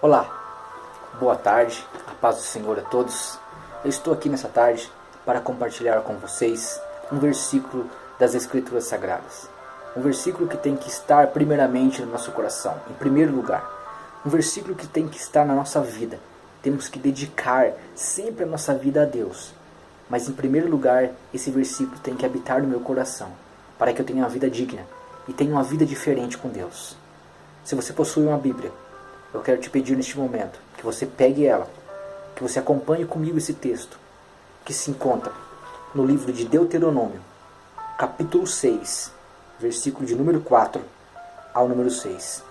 Olá, boa tarde, a paz do Senhor a todos. Eu estou aqui nessa tarde para compartilhar com vocês um versículo das Escrituras Sagradas. Um versículo que tem que estar primeiramente no nosso coração, em primeiro lugar. Um versículo que tem que estar na nossa vida. Temos que dedicar sempre a nossa vida a Deus. Mas em primeiro lugar, esse versículo tem que habitar no meu coração, para que eu tenha uma vida digna e tenha uma vida diferente com Deus. Se você possui uma Bíblia, eu quero te pedir neste momento que você pegue ela, que você acompanhe comigo esse texto, que se encontra no livro de Deuteronômio, capítulo 6, versículo de número 4 ao número 6.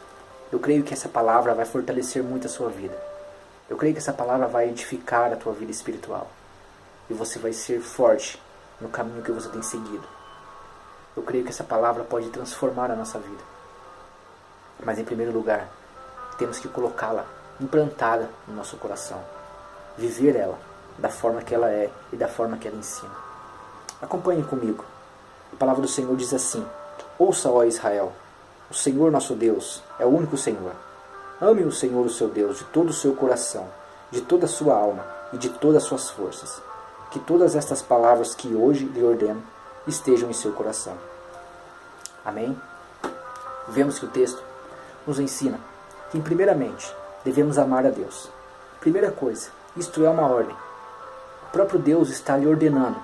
Eu creio que essa palavra vai fortalecer muito a sua vida. Eu creio que essa palavra vai edificar a tua vida espiritual. E você vai ser forte no caminho que você tem seguido. Eu creio que essa palavra pode transformar a nossa vida. Mas em primeiro lugar, temos que colocá-la implantada no nosso coração. Viver ela da forma que ela é e da forma que ela ensina. Acompanhe comigo. A palavra do Senhor diz assim: Ouça, ó Israel, o Senhor nosso Deus é o único Senhor. Ame o Senhor, o seu Deus, de todo o seu coração, de toda a sua alma e de todas as suas forças. Que todas estas palavras que hoje lhe ordeno estejam em seu coração. Amém? Vemos que o texto nos ensina que, primeiramente, devemos amar a Deus. Primeira coisa, isto é uma ordem. O próprio Deus está lhe ordenando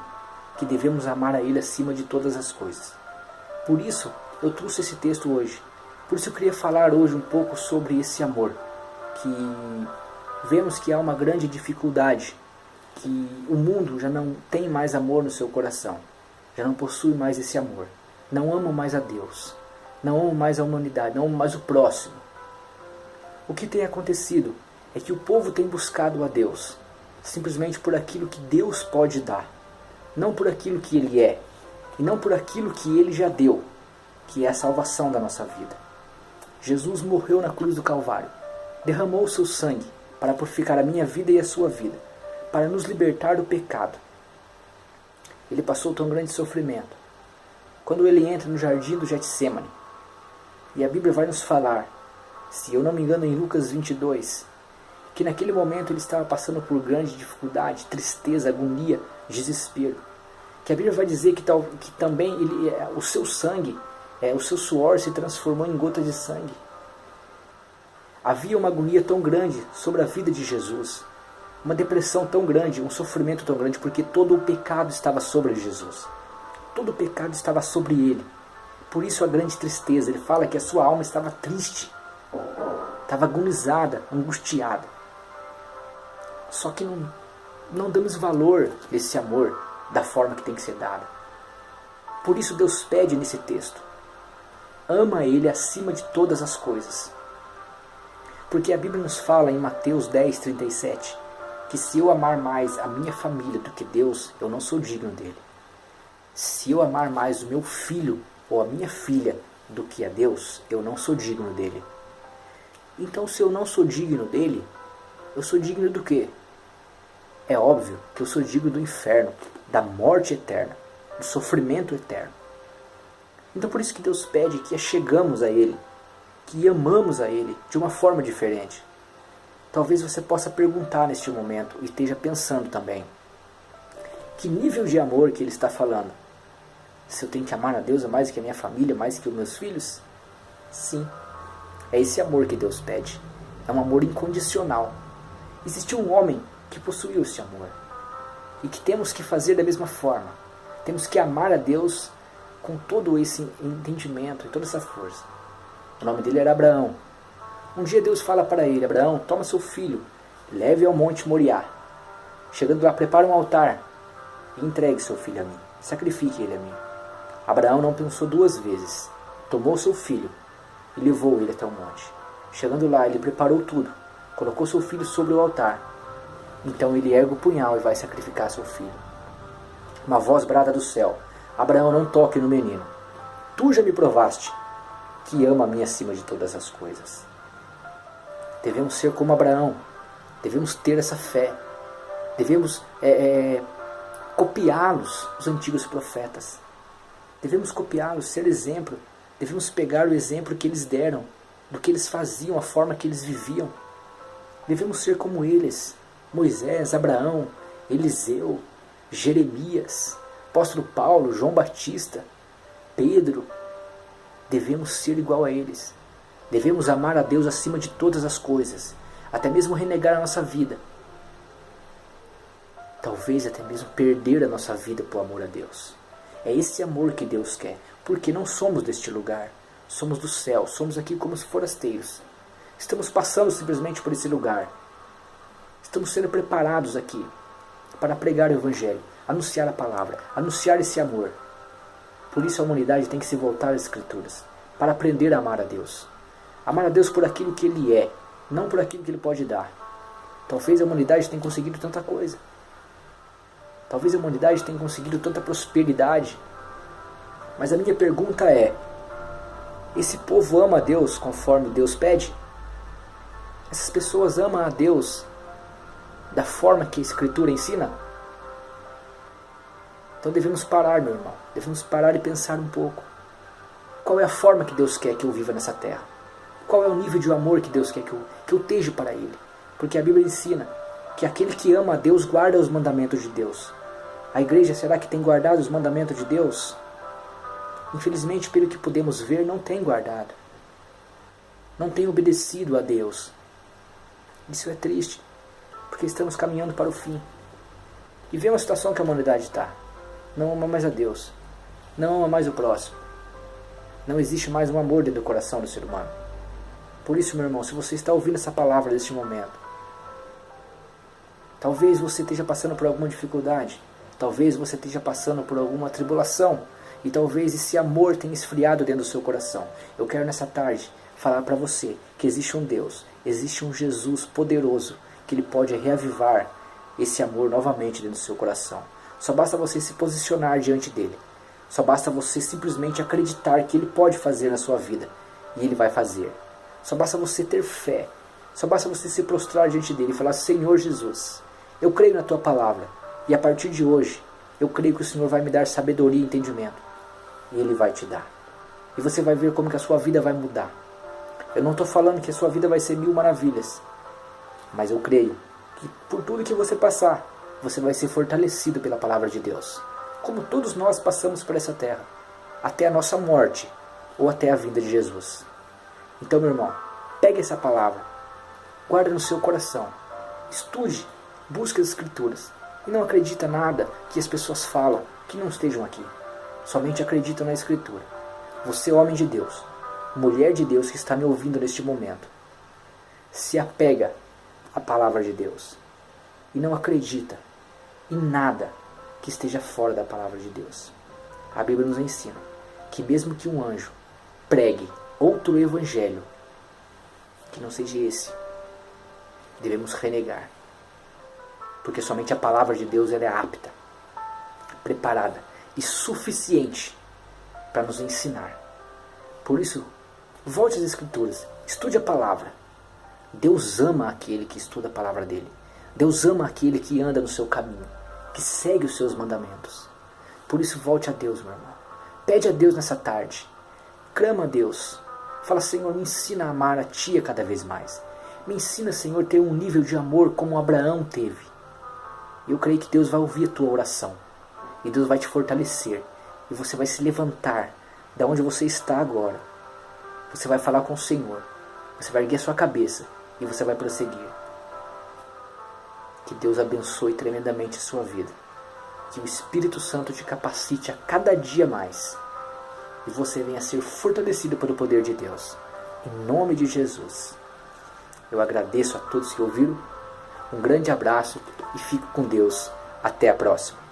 que devemos amar a Ele acima de todas as coisas. Por isso, eu trouxe esse texto hoje. Por isso eu queria falar hoje um pouco sobre esse amor. Que vemos que há uma grande dificuldade, que o mundo já não tem mais amor no seu coração. Já não possui mais esse amor. Não ama mais a Deus. Não ama mais a humanidade. Não ama mais o próximo. O que tem acontecido é que o povo tem buscado a Deus simplesmente por aquilo que Deus pode dar, não por aquilo que Ele é, e não por aquilo que Ele já deu, que é a salvação da nossa vida. Jesus morreu na cruz do Calvário, derramou o seu sangue para purificar a minha vida e a sua vida, para nos libertar do pecado. Ele passou tão grande sofrimento. Quando Ele entra no jardim do Getsêmani, e a Bíblia vai nos falar, se eu não me engano em Lucas 22, que naquele momento ele estava passando por grande dificuldade, tristeza, agonia, desespero. Que a Bíblia vai dizer que também o seu sangue, o seu suor se transformou em gotas de sangue. Havia uma agonia tão grande sobre a vida de Jesus, uma depressão tão grande, um sofrimento tão grande, porque todo o pecado estava sobre Jesus. Todo o pecado estava sobre ele. Por isso a grande tristeza. Ele fala que a sua alma estava triste, estava agonizada, angustiada. Só que não damos valor a esse amor da forma que tem que ser dada. Por isso Deus pede nesse texto: ama Ele acima de todas as coisas. Porque a Bíblia nos fala em Mateus 10:37 que se eu amar mais a minha família do que Deus, eu não sou digno dele. Se eu amar mais o meu filho ou a minha filha do que a Deus, eu não sou digno dele. Então, se eu não sou digno dele, eu sou digno do quê? É óbvio que eu sou digno do inferno, da morte eterna, do sofrimento eterno. Então, por isso que Deus pede que chegamos a Ele, que amamos a Ele de uma forma diferente. Talvez você possa perguntar neste momento e esteja pensando também: que nível de amor que Ele está falando? Se eu tenho que amar a Deus mais que a minha família, mais que os meus filhos? Sim. É esse amor que Deus pede. É um amor incondicional. Existiu um homem que possuiu esse amor. E que temos que fazer da mesma forma. Temos que amar a Deus com todo esse entendimento e toda essa força. O nome dele era Abraão. Um dia Deus fala para ele: Abraão, toma seu filho, leve ao monte Moriá. Chegando lá, prepara um altar e entregue seu filho a mim. Sacrifique ele a mim. Abraão não pensou duas vezes. Tomou seu filho e levou ele até o monte. Chegando lá, ele preparou tudo, colocou seu filho sobre o altar. Então ele ergue o punhal e vai sacrificar seu filho. Uma voz brada do céu: Abraão, não toque no menino. Tu já me provaste que ama a mim acima de todas as coisas. Devemos ser como Abraão. Devemos ter essa fé. Devemos copiá-los, os antigos profetas. Devemos copiá-los, ser exemplo. Devemos pegar o exemplo que eles deram, do que eles faziam, a forma que eles viviam. Devemos ser como eles. Moisés, Abraão, Eliseu, Jeremias, apóstolo Paulo, João Batista, Pedro. Devemos ser igual a eles. Devemos amar a Deus acima de todas as coisas, até mesmo renegar a nossa vida. Talvez até mesmo perder a nossa vida por amor a Deus. É esse amor que Deus quer, porque não somos deste lugar. Somos do céu, somos aqui como forasteiros. Estamos passando simplesmente por esse lugar. Estamos sendo preparados aqui para pregar o Evangelho, anunciar a palavra, anunciar esse amor. Por isso a humanidade tem que se voltar às Escrituras, para aprender a amar a Deus. Amar a Deus por aquilo que Ele é, não por aquilo que Ele pode dar. Talvez a humanidade tenha conseguido tanta coisa. Talvez a humanidade tenha conseguido tanta prosperidade. Mas a minha pergunta é: esse povo ama a Deus conforme Deus pede? Essas pessoas amam a Deus da forma que a Escritura ensina? Então devemos parar, meu irmão. Devemos parar e pensar um pouco. Qual é a forma que Deus quer que eu viva nessa terra? Qual é o nível de amor que Deus quer que eu esteja para Ele? Porque a Bíblia ensina que aquele que ama a Deus guarda os mandamentos de Deus. A igreja, será que tem guardado os mandamentos de Deus? Infelizmente, pelo que podemos ver, não tem guardado. Não tem obedecido a Deus. Isso é triste, porque estamos caminhando para o fim. E vemos a situação que a humanidade está. Não ama mais a Deus. Não ama mais o próximo. Não existe mais um amor dentro do coração do ser humano. Por isso, meu irmão, se você está ouvindo essa palavra neste momento, talvez você esteja passando por alguma dificuldade. Talvez você esteja passando por alguma tribulação. E talvez esse amor tenha esfriado dentro do seu coração. Eu quero nessa tarde falar para você que existe um Deus, existe um Jesus poderoso, que Ele pode reavivar esse amor novamente dentro do seu coração. Só basta você se posicionar diante dEle. Só basta você simplesmente acreditar que Ele pode fazer na sua vida. E Ele vai fazer. Só basta você ter fé. Só basta você se prostrar diante dEle e falar: Senhor Jesus, eu creio na Tua palavra. E a partir de hoje, eu creio que o Senhor vai me dar sabedoria e entendimento. E Ele vai te dar. E você vai ver como que a sua vida vai mudar. Eu não estou falando que a sua vida vai ser 1000 maravilhas. Mas eu creio que por tudo que você passar, você vai ser fortalecido pela palavra de Deus. Como todos nós passamos por essa terra. Até a nossa morte. Ou até a vinda de Jesus. Então, meu irmão, pegue essa palavra. Guarde no seu coração. Estude. Busque as Escrituras. E não acredita nada que as pessoas falam que não estejam aqui. Somente acredita na Escritura. Você, homem de Deus, mulher de Deus que está me ouvindo neste momento, se apega à palavra de Deus e não acredita em nada que esteja fora da palavra de Deus. A Bíblia nos ensina que mesmo que um anjo pregue outro evangelho que não seja esse, devemos renegar. Porque somente a palavra de Deus ela é apta, preparada e suficiente para nos ensinar. Por isso, volte às Escrituras, estude a palavra. Deus ama aquele que estuda a palavra dele. Deus ama aquele que anda no seu caminho, que segue os seus mandamentos. Por isso, volte a Deus, meu irmão. Pede a Deus nessa tarde. Clama a Deus. Fala: Senhor, me ensina a amar a Ti cada vez mais. Me ensina, Senhor, a ter um nível de amor como Abraão teve. Eu creio que Deus vai ouvir a tua oração. E Deus vai te fortalecer. E você vai se levantar da onde você está agora. Você vai falar com o Senhor. Você vai erguer a sua cabeça. E você vai prosseguir. Que Deus abençoe tremendamente a sua vida. Que o Espírito Santo te capacite a cada dia mais. E você venha a ser fortalecido pelo poder de Deus. Em nome de Jesus. Eu agradeço a todos que ouviram. Um grande abraço e fique com Deus. Até a próxima.